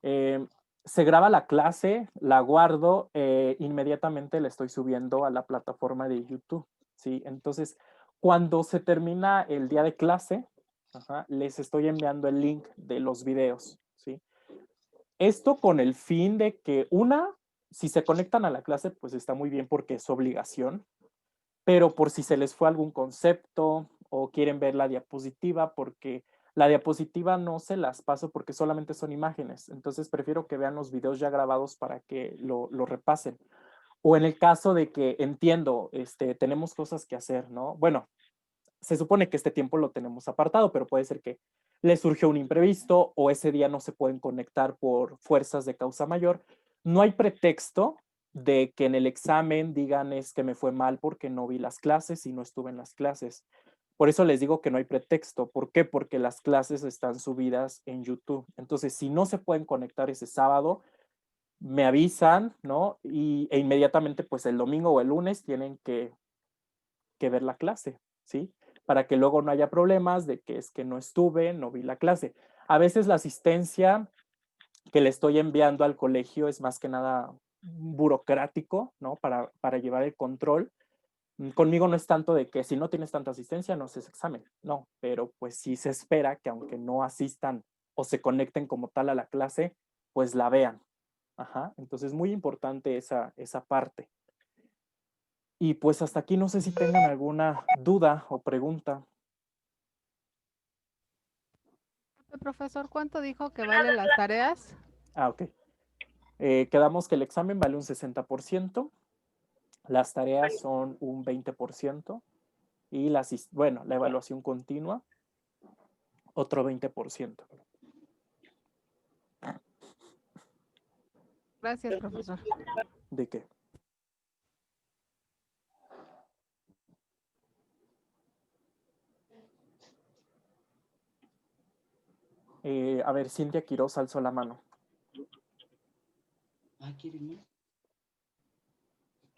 Eh, Se graba la clase, la guardo, inmediatamente la estoy subiendo a la plataforma de YouTube, ¿sí? Entonces, cuando se termina el día de clase, ajá, les estoy enviando el link de los videos, ¿sí? Esto con el fin de que, si se conectan a la clase, pues está muy bien porque es obligación, pero por si se les fue algún concepto o quieren ver la diapositiva, porque la diapositiva no se las paso porque solamente son imágenes, entonces prefiero que vean los videos ya grabados para que lo repasen. O en el caso de que entiendo, tenemos cosas que hacer, ¿no? Bueno, se supone que este tiempo lo tenemos apartado, pero puede ser que les surgió un imprevisto o ese día no se pueden conectar por fuerzas de causa mayor. No hay pretexto de que en el examen digan es que me fue mal porque no vi las clases y no estuve en las clases. Por eso les digo que no hay pretexto. ¿Por qué? Porque las clases están subidas en YouTube. Entonces, si no se pueden conectar ese sábado, me avisan, ¿no? E inmediatamente, pues el domingo o el lunes tienen que ver la clase, ¿sí? Para que luego no haya problemas de que es que no estuve, no vi la clase. A veces la asistencia que le estoy enviando al colegio es más que nada burocrático, ¿no? Para llevar el control. Conmigo no es tanto de que si no tienes tanta asistencia no haces examen, no, pero pues sí se espera que aunque no asistan o se conecten como tal a la clase, pues la vean. Ajá, entonces muy importante esa parte. Y pues hasta aquí no sé si tengan alguna duda o pregunta. Profesor, ¿cuánto dijo que vale las tareas? Ok. Quedamos que el examen vale un 60%, las tareas son un 20% y bueno, la evaluación continua, otro 20%. Gracias, profesor. ¿De qué? A ver, Cintia Quiroz alzó la mano.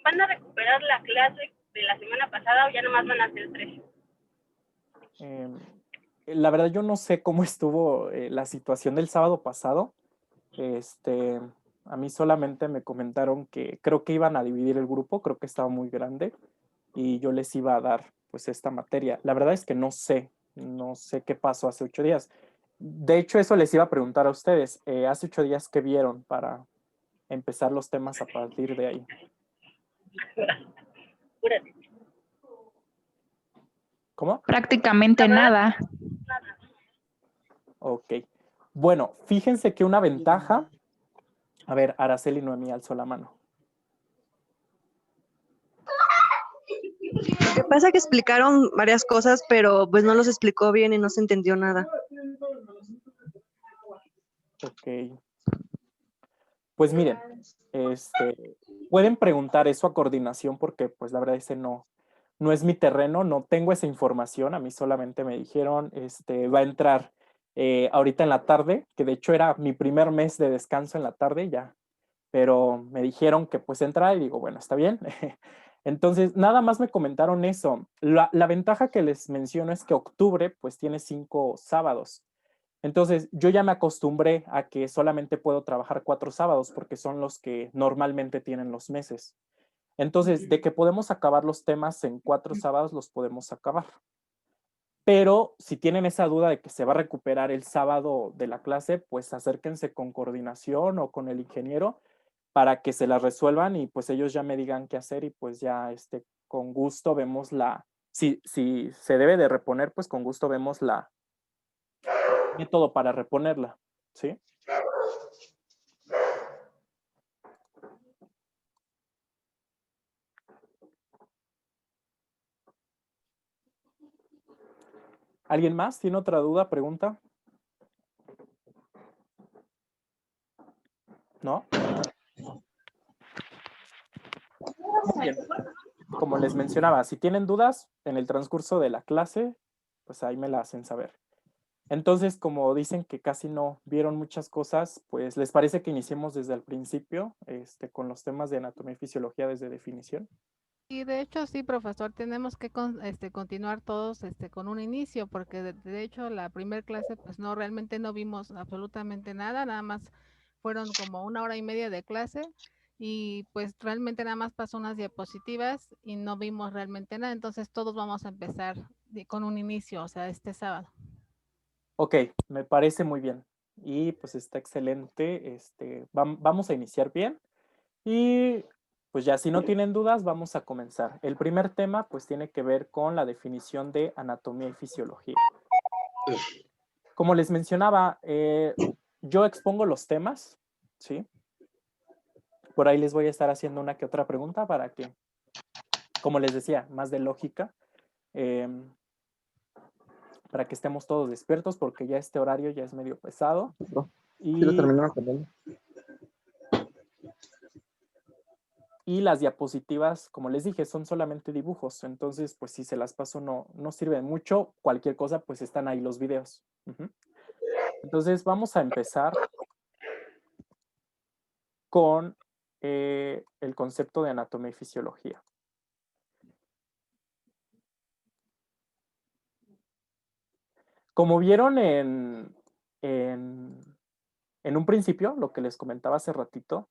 ¿Van a recuperar la clase de la semana pasada o ya nomás van a hacer 3? La verdad yo no sé cómo estuvo la situación del sábado pasado. A mí solamente me comentaron que creo que iban a dividir el grupo, creo que estaba muy grande y yo les iba a dar pues esta materia. La verdad es que no sé qué pasó hace 8 días. De hecho, eso les iba a preguntar a ustedes. Hace 8 días, ¿qué vieron para empezar los temas a partir de ahí? ¿Cómo? Prácticamente nada. Ok. Bueno, fíjense que una ventaja. A ver, Araceli Noemí alzó la mano. Lo que pasa es que explicaron varias cosas, pero pues no los explicó bien y no se entendió nada. Ok. Pues miren, pueden preguntar eso a coordinación porque pues la verdad ese no es mi terreno, no tengo esa información, a mí solamente me dijeron, va a entrar ahorita en la tarde, que de hecho era mi primer mes de descanso en la tarde ya, pero me dijeron que pues entra y digo, bueno, está bien. Entonces, nada más me comentaron eso. La ventaja que les menciono es que octubre pues tiene 5 sábados. Entonces, yo ya me acostumbré a que solamente puedo trabajar 4 sábados porque son los que normalmente tienen los meses. Entonces, de que podemos acabar los temas en 4 sábados, los podemos acabar. Pero si tienen esa duda de que se va a recuperar el sábado de la clase, pues acérquense con coordinación o con el ingeniero para que se las resuelvan y pues ellos ya me digan qué hacer y pues ya con gusto vemos si se debe de reponer, pues con gusto vemos método para reponerla, ¿sí? ¿Alguien más tiene otra duda, pregunta? ¿No? Muy bien. Como les mencionaba, si tienen dudas en el transcurso de la clase, pues ahí me la hacen saber. Entonces, como dicen que casi no vieron muchas cosas, pues les parece que iniciemos desde el principio, con los temas de anatomía y fisiología desde definición. Y de hecho, sí, profesor, tenemos que continuar todos con un inicio, porque de hecho la primera clase, pues no, realmente no vimos absolutamente nada, nada más fueron como 1 hora y media de clase y pues realmente nada más pasó unas diapositivas y no vimos realmente nada. Entonces todos vamos a empezar con un inicio, o sea, este sábado. Ok, me parece muy bien. Y pues está excelente. Vamos a iniciar bien. Y pues ya si no tienen dudas, vamos a comenzar. El primer tema pues tiene que ver con la definición de anatomía y fisiología. Como les mencionaba, yo expongo los temas, ¿sí? Por ahí les voy a estar haciendo una que otra pregunta para que, como les decía, más de lógica, para que estemos todos despiertos, porque ya este horario ya es medio pesado. Sí, lo terminaron cambiando. Y las diapositivas, como les dije, son solamente dibujos. Entonces, pues si se las paso no sirve de mucho. Cualquier cosa, pues están ahí los videos. Entonces, vamos a empezar con el concepto de anatomía y fisiología. Como vieron en un principio, lo que les comentaba hace ratito,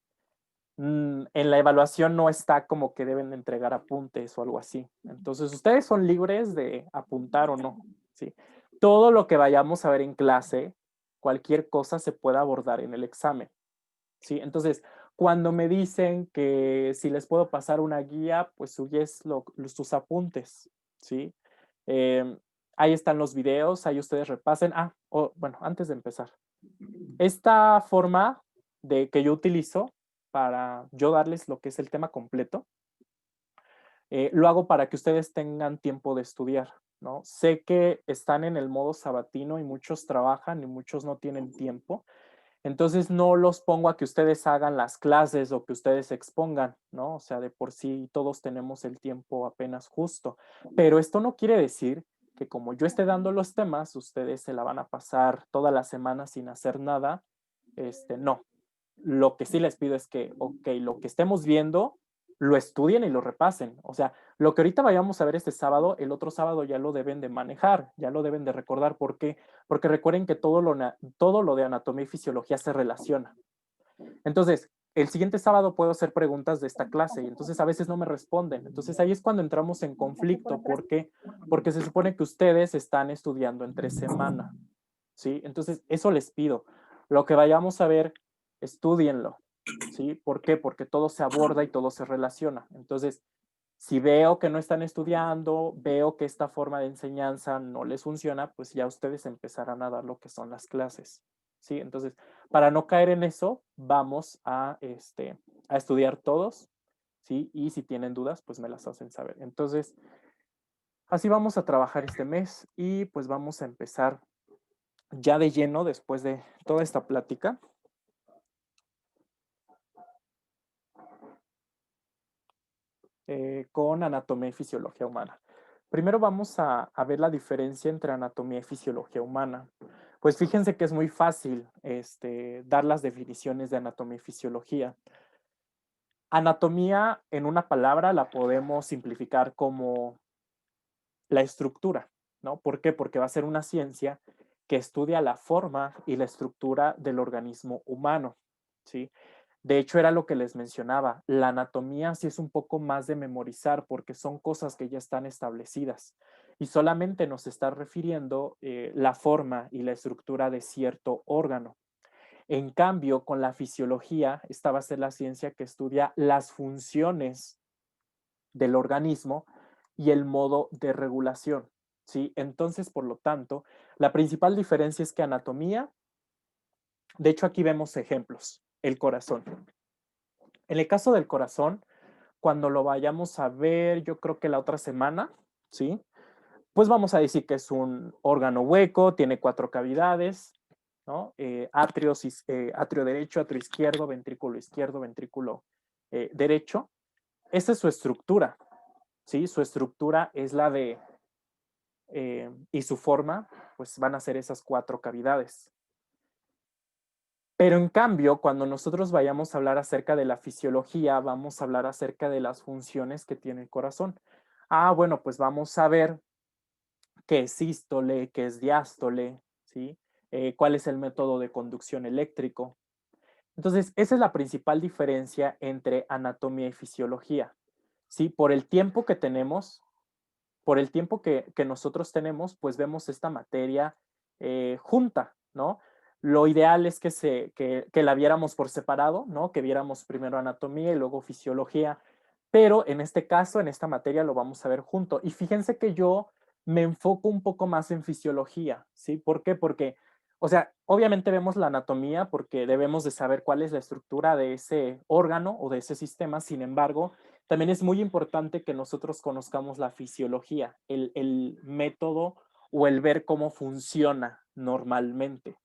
en la evaluación no está como que deben entregar apuntes o algo así. Entonces, ustedes son libres de apuntar o no, ¿sí? Todo lo que vayamos a ver en clase, cualquier cosa se puede abordar en el examen, ¿sí? Entonces, cuando me dicen que si les puedo pasar una guía, pues su guía es sus apuntes, ¿sí? Ahí están los videos, ahí ustedes repasen. Bueno, antes de empezar. Esta forma que yo utilizo para yo darles lo que es el tema completo, lo hago para que ustedes tengan tiempo de estudiar, ¿no? Sé que están en el modo sabatino y muchos trabajan y muchos no tienen tiempo, entonces no los pongo a que ustedes hagan las clases o que ustedes expongan, ¿no? O sea, de por sí todos tenemos el tiempo apenas justo, pero esto no quiere decir que como yo esté dando los temas, ustedes se la van a pasar toda la semana sin hacer nada. No. Lo que sí les pido es que, ok, lo que estemos viendo, lo estudien y lo repasen. O sea, lo que ahorita vayamos a ver este sábado, el otro sábado ya lo deben de manejar, ya lo deben de recordar. ¿Por qué? Porque recuerden que todo lo de anatomía y fisiología se relaciona. Entonces, el siguiente sábado puedo hacer preguntas de esta clase y entonces a veces no me responden. Entonces ahí es cuando entramos en conflicto. ¿Por qué? Porque se supone que ustedes están estudiando entre semana, ¿sí? Entonces, eso les pido. Lo que vayamos a ver, estúdienlo, ¿sí? ¿Por qué? Porque todo se aborda y todo se relaciona. Entonces, si veo que no están estudiando, veo que esta forma de enseñanza no les funciona, pues ya ustedes empezarán a dar lo que son las clases, ¿sí? Entonces, para no caer en eso, vamos a estudiar todos, ¿sí? Y si tienen dudas, pues me las hacen saber. Entonces, así vamos a trabajar este mes y pues vamos a empezar ya de lleno después de toda esta plática. Con anatomía y fisiología humana. Primero vamos a ver la diferencia entre anatomía y fisiología humana. Pues fíjense que es muy fácil dar las definiciones de anatomía y fisiología. Anatomía, en una palabra, la podemos simplificar como la estructura, ¿no? ¿Por qué? Porque va a ser una ciencia que estudia la forma y la estructura del organismo humano, ¿sí? De hecho, era lo que les mencionaba. La anatomía sí es un poco más de memorizar porque son cosas que ya están establecidas y solamente nos está refiriendo la forma y la estructura de cierto órgano. En cambio, con la fisiología, esta va a ser la ciencia que estudia las funciones del organismo y el modo de regulación, ¿sí? Entonces, por lo tanto, la principal diferencia es que anatomía, de hecho aquí vemos ejemplos, el corazón. En el caso del corazón, cuando lo vayamos a ver, yo creo que la otra semana, ¿sí? Pues vamos a decir que es un órgano hueco, tiene 4 cavidades, ¿no? Atrio derecho, atrio izquierdo, ventrículo derecho. Esa es su estructura, ¿sí? Su estructura es la de, y su forma, pues van a ser esas 4 cavidades. Pero en cambio, cuando nosotros vayamos a hablar acerca de la fisiología, vamos a hablar acerca de las funciones que tiene el corazón. Bueno, pues vamos a ver qué es sístole, qué es diástole, ¿sí? ¿Cuál es el método de conducción eléctrico? Entonces, esa es la principal diferencia entre anatomía y fisiología, ¿sí? Por el tiempo que tenemos, por el tiempo que nosotros tenemos, pues vemos esta materia junta, ¿no? Lo ideal es que la viéramos por separado, ¿no? Que viéramos primero anatomía y luego fisiología, pero en este caso, en esta materia, lo vamos a ver junto. Y fíjense que yo me enfoco un poco más en fisiología, ¿sí? ¿Por qué? Porque, o sea, obviamente vemos la anatomía porque debemos de saber cuál es la estructura de ese órgano o de ese sistema. Sin embargo, también es muy importante que nosotros conozcamos la fisiología, el método o el ver cómo funciona normalmente,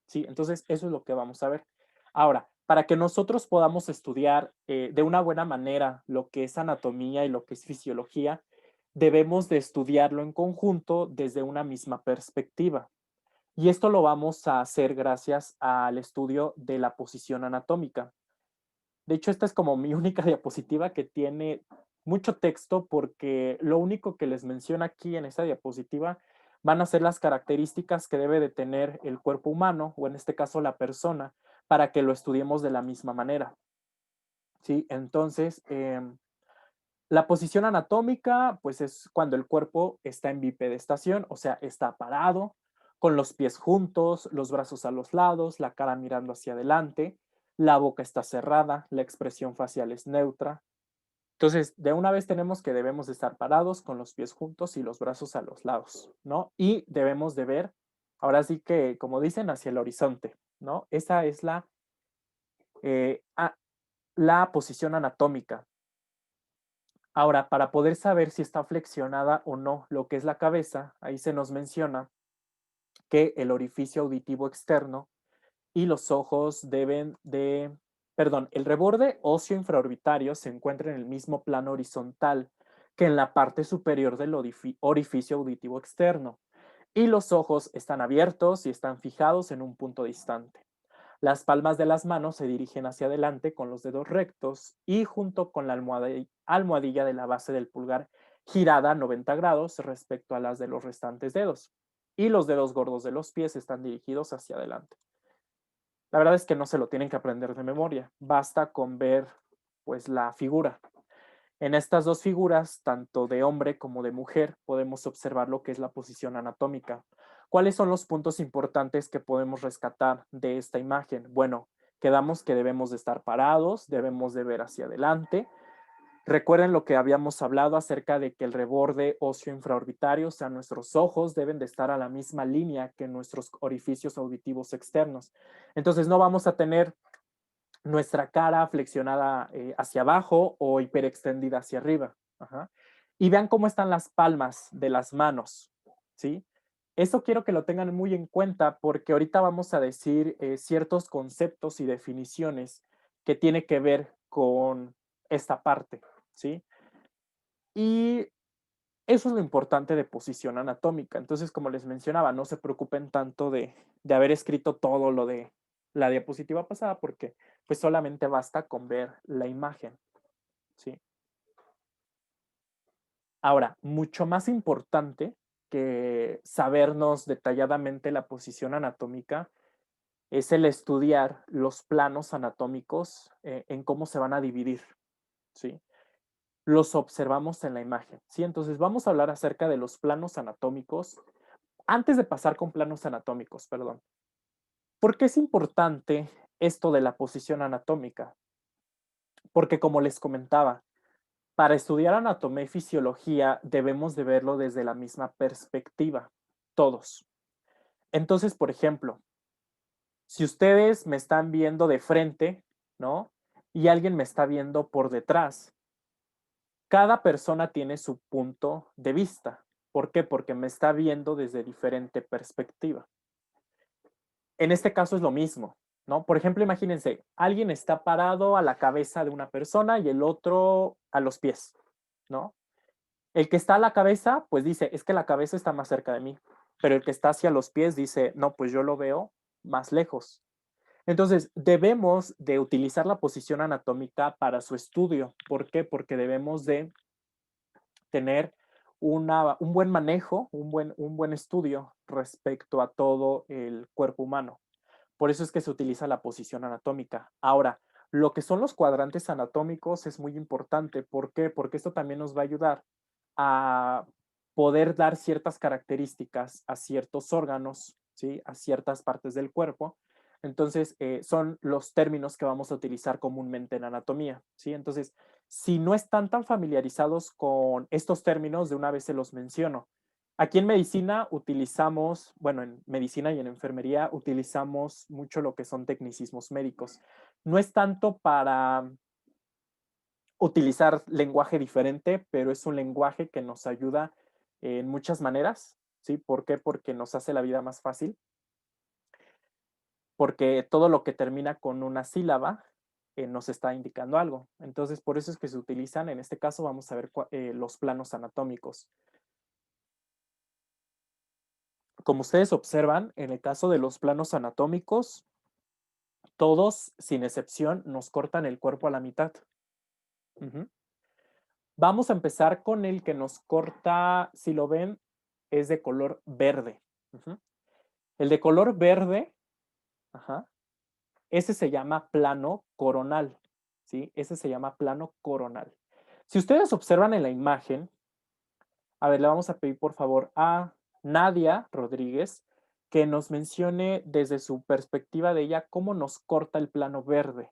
¿sí? Entonces, eso es lo que vamos a ver. Ahora, para que nosotros podamos estudiar de una buena manera lo que es anatomía y lo que es fisiología, debemos de estudiarlo en conjunto desde una misma perspectiva. Y esto lo vamos a hacer gracias al estudio de la posición anatómica. De hecho, esta es como mi única diapositiva que tiene mucho texto porque lo único que les menciona aquí en esta diapositiva van a ser las características que debe de tener el cuerpo humano, o en este caso la persona, para que lo estudiemos de la misma manera. ¿Sí? Entonces, la posición anatómica, pues es cuando el cuerpo está en bipedestación, o sea, está parado, con los pies juntos, los brazos a los lados, la cara mirando hacia adelante, la boca está cerrada, la expresión facial es neutra. Entonces, de una vez tenemos que debemos de estar parados con los pies juntos y los brazos a los lados, ¿no? Y debemos de ver, ahora sí que, como dicen, hacia el horizonte, ¿no? Esa es la posición anatómica. Ahora, para poder saber si está flexionada o no lo que es la cabeza, ahí se nos menciona que el orificio auditivo externo y los ojos el reborde óseo infraorbitario se encuentra en el mismo plano horizontal que en la parte superior del orificio auditivo externo, y los ojos están abiertos y están fijados en un punto distante. Las palmas de las manos se dirigen hacia adelante con los dedos rectos y junto con la almohadilla de la base del pulgar girada a 90 grados respecto a las de los restantes dedos. Y los dedos gordos de los pies están dirigidos hacia adelante. La verdad es que no se lo tienen que aprender de memoria, basta con ver pues la figura. En estas dos figuras, tanto de hombre como de mujer, podemos observar lo que es la posición anatómica. ¿Cuáles son los puntos importantes que podemos rescatar de esta imagen? Bueno, quedamos que debemos de estar parados, debemos de ver hacia adelante. Recuerden lo que habíamos hablado acerca de que el reborde óseo infraorbitario, o sea, nuestros ojos deben de estar a la misma línea que nuestros orificios auditivos externos. Entonces no vamos a tener nuestra cara flexionada hacia abajo o hiperextendida hacia arriba. Ajá. Y vean cómo están las palmas de las manos, ¿sí? Eso quiero que lo tengan muy en cuenta porque ahorita vamos a decir ciertos conceptos y definiciones que tiene que ver con esta parte, ¿sí? Y eso es lo importante de posición anatómica. Entonces, como les mencionaba, no se preocupen tanto de haber escrito todo lo de la diapositiva pasada porque pues solamente basta con ver la imagen, ¿sí? Ahora, mucho más importante que sabernos detalladamente la posición anatómica es el estudiar los planos anatómicos en cómo se van a dividir, ¿sí? Los observamos en la imagen, ¿sí? Entonces vamos a hablar acerca de los planos anatómicos. Antes de pasar con planos anatómicos, perdón. ¿Por qué es importante esto de la posición anatómica? Porque como les comentaba, para estudiar anatomía y fisiología debemos de verlo desde la misma perspectiva, todos. Entonces, por ejemplo, si ustedes me están viendo de frente, ¿no? Y alguien me está viendo por detrás, cada persona tiene su punto de vista. ¿Por qué? Porque me está viendo desde diferente perspectiva. En este caso es lo mismo, ¿no? Por ejemplo, imagínense, alguien está parado a la cabeza de una persona y el otro a los pies, ¿no? El que está a la cabeza, pues dice, es que la cabeza está más cerca de mí, pero el que está hacia los pies dice, no, pues yo lo veo más lejos. Entonces, debemos de utilizar la posición anatómica para su estudio. ¿Por qué? Porque debemos de tener un buen manejo, un buen estudio respecto a todo el cuerpo humano. Por eso es que se utiliza la posición anatómica. Ahora, lo que son los cuadrantes anatómicos es muy importante. ¿Por qué? Porque esto también nos va a ayudar a poder dar ciertas características a ciertos órganos, ¿sí? A ciertas partes del cuerpo. Entonces, son los términos que vamos a utilizar comúnmente en anatomía, ¿sí? Entonces, si no están tan familiarizados con estos términos, de una vez se los menciono. Aquí en medicina utilizamos, bueno, en medicina y en enfermería utilizamos mucho lo que son tecnicismos médicos. No es tanto para utilizar lenguaje diferente, pero es un lenguaje que nos ayuda en muchas maneras, ¿sí? ¿Por qué? Porque nos hace la vida más fácil, porque todo lo que termina con una sílaba nos está indicando algo. Entonces, por eso es que se utilizan, en este caso vamos a ver los planos anatómicos. Como ustedes observan, en el caso de los planos anatómicos, todos, sin excepción, nos cortan el cuerpo a la mitad. Vamos a empezar con el que nos corta, si lo ven, es de color verde. El de color verde, ese se llama plano coronal, ¿sí? Ese se llama plano coronal. Si ustedes observan en la imagen, a ver, le vamos a pedir por favor a Nadia Rodríguez que nos mencione desde su perspectiva de ella cómo nos corta el plano verde.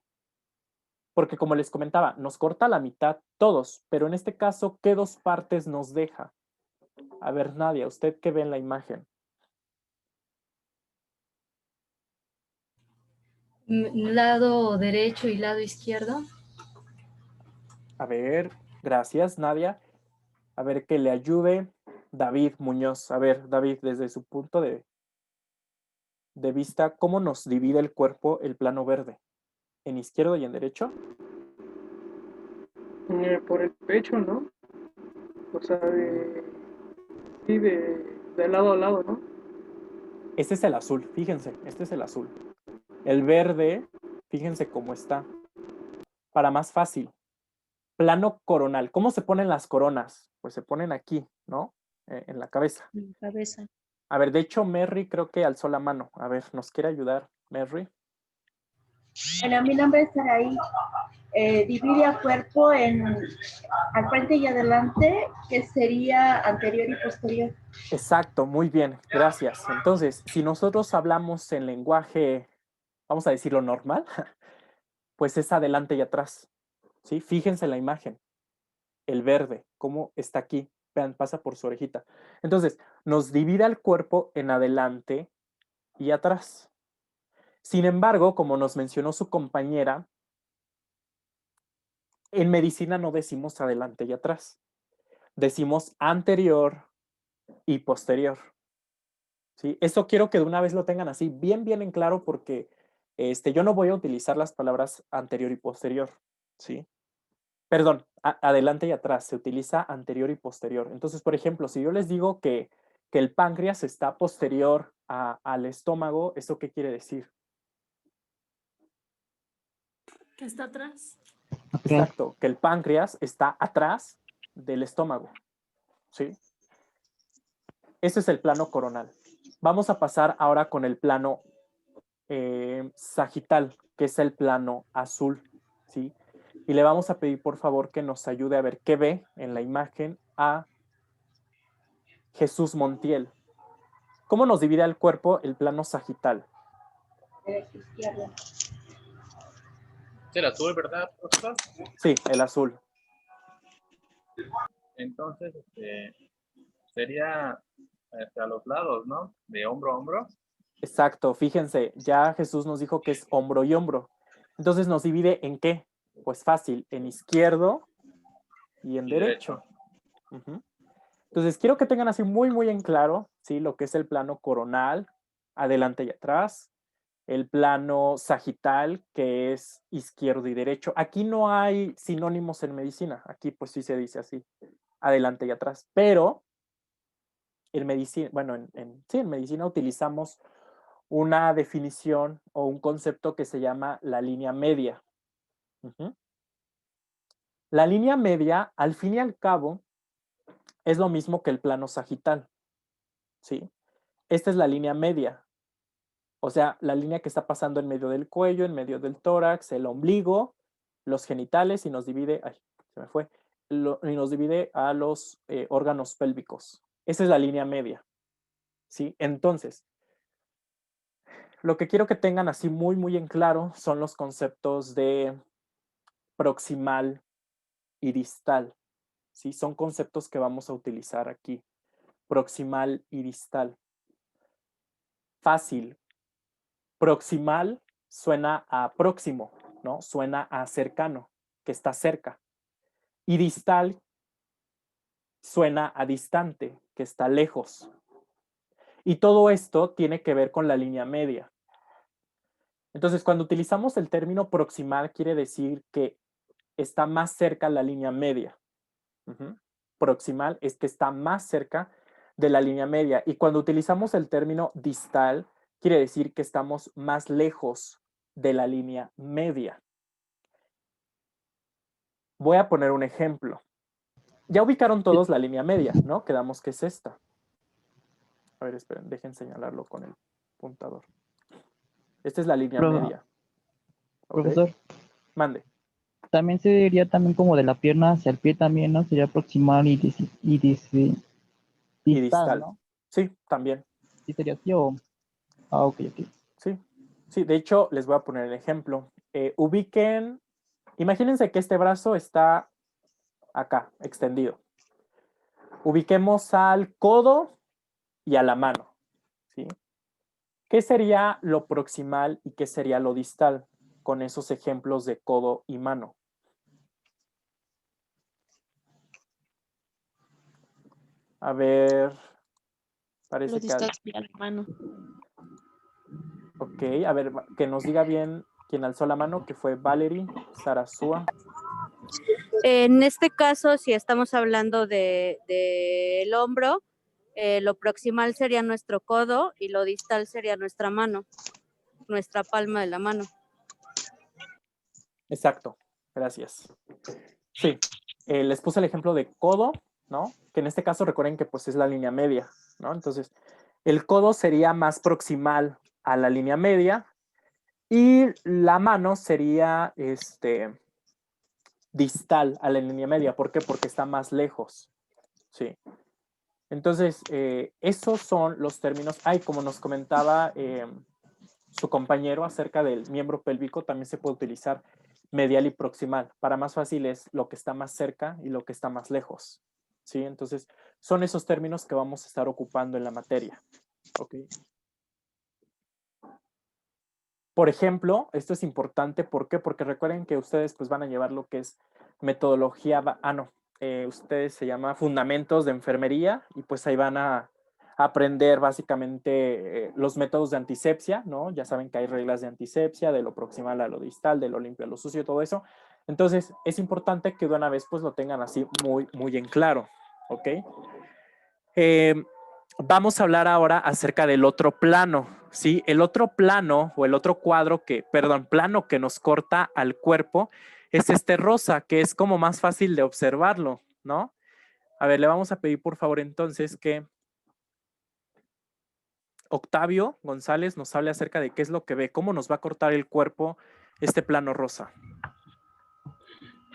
Porque como les comentaba, nos corta la mitad todos, pero en este caso, ¿qué dos partes nos deja? A ver, Nadia, ¿usted qué ve en la imagen? Lado derecho y lado izquierdo. A ver, gracias, Nadia. A ver, que le ayude David Muñoz. A ver, David, desde su punto de vista, ¿cómo nos divide el cuerpo el plano verde? ¿En izquierdo y en derecho? Por el pecho, ¿no? O sea, sí, de lado a lado, ¿no? Este es el azul, fíjense, este es el azul. El verde, fíjense cómo está. Para más fácil, plano coronal. ¿Cómo se ponen las coronas? Pues se ponen aquí, ¿no? En la cabeza. En la cabeza. A ver, de hecho, Merry creo que alzó la mano. A ver, ¿nos quiere ayudar, Merry? Bueno, mi nombre es Saraí. Divide al cuerpo en al frente y adelante, que sería anterior y posterior. Exacto, muy bien, gracias. Entonces, si nosotros hablamos en lenguaje, vamos a decirlo normal, pues es adelante y atrás, ¿sí? Fíjense en la imagen, el verde, cómo está aquí, vean, pasa por su orejita. Entonces, nos divide el cuerpo en adelante y atrás. Sin embargo, como nos mencionó su compañera, en medicina no decimos adelante y atrás, decimos anterior y posterior. ¿Sí? Eso quiero que de una vez lo tengan así bien en claro porque yo no voy a utilizar las palabras anterior y posterior, ¿sí? Perdón, adelante y atrás, se utiliza anterior y posterior. Entonces, por ejemplo, si yo les digo que el páncreas está posterior al estómago, ¿eso qué quiere decir? ¿Que está atrás? Exacto, que el páncreas está atrás del estómago, ¿sí? Ese es el plano coronal. Vamos a pasar ahora con el plano sagital, que es el plano azul, ¿sí? Y le vamos a pedir, por favor, que nos ayude a ver qué ve en la imagen a Jesús Montiel. ¿Cómo nos divide el cuerpo el plano sagital? Es el azul, ¿verdad, profesor? Sí, el azul. Entonces, sería a los lados, ¿no? De hombro a hombro. Exacto, fíjense, ya Jesús nos dijo que es hombro y hombro. Entonces, ¿nos divide en qué? Pues fácil, en izquierdo y en derecho. Entonces, quiero que tengan así muy en claro, ¿sí? Lo que es el plano coronal, adelante y atrás, el plano sagital, que es izquierdo y derecho. Aquí no hay sinónimos en medicina, aquí pues sí se dice así, adelante y atrás, pero en medicina, bueno, en medicina utilizamos una definición o un concepto que se llama la línea media. La línea media, al fin y al cabo, es lo mismo que el plano sagital, ¿sí? Esta es la línea media. O sea, la línea que está pasando en medio del cuello, en medio del tórax, el ombligo, los genitales y nos divide, ay, se me fue, y nos divide a los órganos pélvicos. Esa es la línea media, ¿sí? Entonces, lo que quiero que tengan así muy, muy en claro son los conceptos de proximal y distal, ¿sí? Son conceptos que vamos a utilizar aquí. Proximal y distal. Fácil. Proximal suena a próximo, ¿no? Suena a cercano, que está cerca. Y distal suena a distante, que está lejos. Y todo esto tiene que ver con la línea media. Entonces, cuando utilizamos el término proximal, quiere decir que está más cerca la línea media. Proximal es que está más cerca de la línea media. Y cuando utilizamos el término distal, quiere decir que estamos más lejos de la línea media. Voy a poner un ejemplo. Ya ubicaron todos la línea media, ¿no? Quedamos que es esta. A ver, esperen, dejen señalarlo con el puntador. Esta es la línea media. ¿Okay? Profesor. Mande. También se diría también como de la pierna hacia el pie también, ¿no? Sería proximal y distal, ¿no? Sí, también. ¿Sí sería así o...? Ah, ok. Sí. Sí, de hecho, les voy a poner el ejemplo. Ubiquen, imagínense que este brazo está acá, extendido. Ubiquemos al codo y a la mano, ¿sí? ¿Qué sería lo proximal y qué sería lo distal con esos ejemplos de codo y mano? A ver, parece lo distal sería la mano. Ok, a ver, que nos diga bien quién alzó la mano, que fue Valerie Sarasúa. En este caso, si estamos hablando del hombro, lo proximal sería nuestro codo y lo distal sería nuestra mano, nuestra palma de la mano. Exacto, gracias. Sí, les puse el ejemplo de codo, ¿no? Que en este caso recuerden que pues es la línea media, ¿no? Entonces, el codo sería más proximal a la línea media y la mano sería distal a la línea media. ¿Por qué? Porque está más lejos, sí. Entonces, esos son los términos. Como nos comentaba su compañero acerca del miembro pélvico, también se puede utilizar medial y proximal. Para más fácil es lo que está más cerca y lo que está más lejos, ¿sí? Entonces, son esos términos que vamos a estar ocupando en la materia, ¿ok? Por ejemplo, esto es importante, ¿por qué? Porque recuerden que ustedes pues van a llevar lo que es metodología, ustedes se llama fundamentos de enfermería y pues ahí van a aprender básicamente los métodos de antisepsia, ¿no? Ya saben que hay reglas de antisepsia, de lo proximal a lo distal, de lo limpio a lo sucio, todo eso. Entonces, es importante que de una vez pues lo tengan así muy, muy en claro, ¿ok? Vamos a hablar ahora acerca del otro plano, ¿sí? El otro plano o el otro plano que nos corta al cuerpo es este rosa, que es como más fácil de observarlo, ¿no? A ver, le vamos a pedir por favor entonces que Octavio González nos hable acerca de qué es lo que ve, cómo nos va a cortar el cuerpo este plano rosa.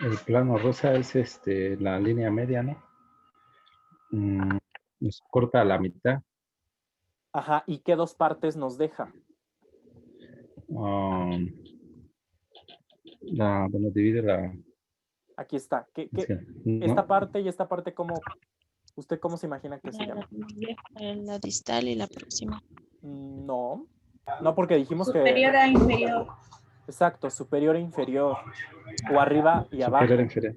El plano rosa es la línea media, ¿no? Nos corta a la mitad. Ajá, ¿y qué dos partes nos deja? Bueno, divide la... Aquí está. ¿no? Esta parte y esta parte, ¿usted cómo se imagina que se llama? La distal y la próxima. No, porque dijimos superior a inferior. Exacto, superior e inferior. O arriba y abajo. Superior e inferior.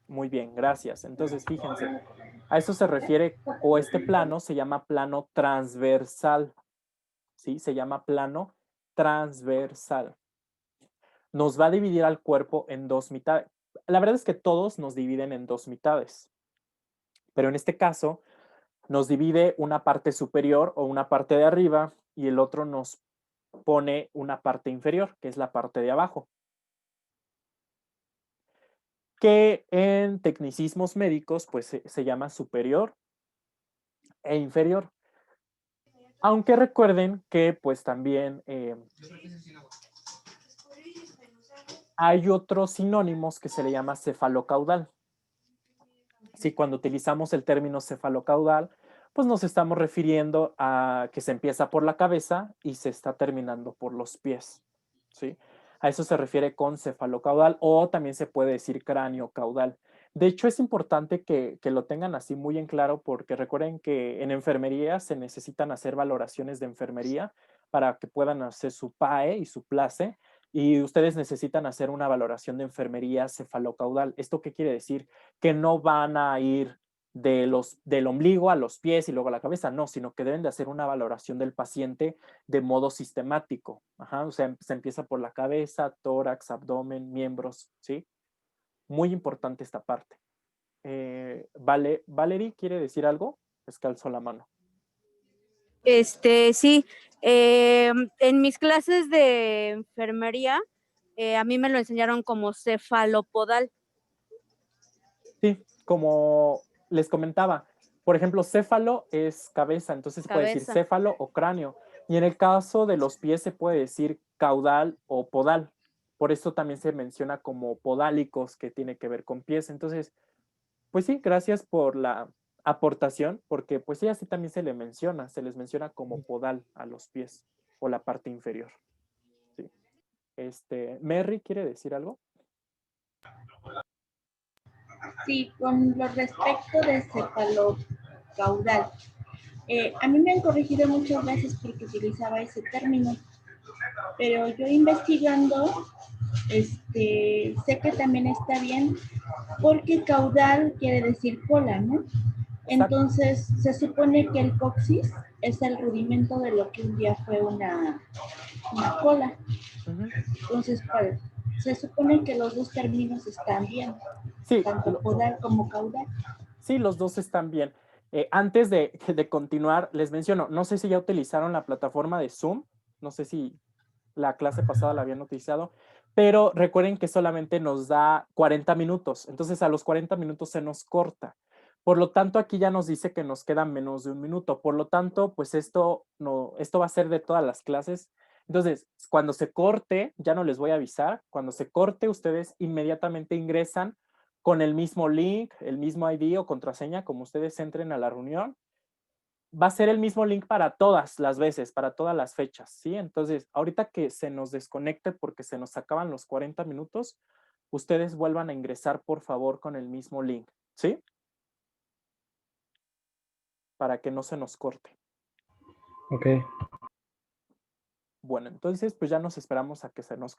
Muy bien, gracias. Entonces, fíjense, a eso se refiere, o este plano se llama plano transversal. ¿Sí? Se llama plano transversal. Nos va a dividir al cuerpo en dos mitades. La verdad es que todos nos dividen en dos mitades. Pero en este caso, nos divide una parte superior o una parte de arriba y el otro nos pone una parte inferior, que es la parte de abajo. Que en tecnicismos médicos pues se llama superior e inferior. Aunque recuerden que pues también hay otros sinónimos que se le llama cefalocaudal. Sí, cuando utilizamos el término cefalocaudal, pues nos estamos refiriendo a que se empieza por la cabeza y se está terminando por los pies. ¿Sí? A eso se refiere con cefalocaudal o también se puede decir cráneo caudal. De hecho, es importante que lo tengan así muy en claro porque recuerden que en enfermería se necesitan hacer valoraciones de enfermería para que puedan hacer su PAE y su PLACE y ustedes necesitan hacer una valoración de enfermería cefalocaudal. ¿Esto qué quiere decir? Que no van a ir del ombligo a los pies y luego a la cabeza, no, sino que deben de hacer una valoración del paciente de modo sistemático. Ajá, o sea, se empieza por la cabeza, tórax, abdomen, miembros, ¿sí? Muy importante esta parte. Valerie, ¿quiere decir algo? Descalzo la mano. Sí, en mis clases de enfermería, a mí me lo enseñaron como cefalopodal. Sí, como les comentaba, por ejemplo, céfalo es cabeza, entonces se puede decir Cabeza. céfalo o cráneo. Y en el caso de los pies se puede decir caudal o podal. Por eso también se menciona como podálicos, que tiene que ver con pies. Entonces, pues sí, gracias por la aportación, porque pues sí, así también se les menciona como podal a los pies o la parte inferior. Sí. Merry, ¿quiere decir algo? Sí, con lo respecto de cefalocaudal. A mí me han corregido muchas veces porque utilizaba ese término, pero yo investigando, sé que también está bien, porque caudal quiere decir cola, ¿no? Entonces, se supone que el coxis es el rudimento de lo que un día fue una cola. Entonces, pues, se supone que los dos términos están bien, sí, tanto podal como caudal. Sí, los dos están bien. Antes de continuar, les menciono, no sé si ya utilizaron la plataforma de Zoom, no sé si la clase pasada la habían utilizado, pero recuerden que solamente nos da 40 minutos, entonces a los 40 minutos se nos corta. Por lo tanto, aquí ya nos dice que nos queda menos de un minuto. Por lo tanto, pues esto va a ser de todas las clases. Entonces, cuando se corte, ya no les voy a avisar, cuando se corte, ustedes inmediatamente ingresan con el mismo link, el mismo ID o contraseña, como ustedes entren a la reunión. Va a ser el mismo link para todas las veces, para todas las fechas, ¿sí? Entonces, ahorita que se nos desconecte porque se nos acaban los 40 minutos, ustedes vuelvan a ingresar, por favor, con el mismo link, ¿sí? Para que no se nos corte. Ok. Bueno, entonces, pues ya nos esperamos a que se nos corte.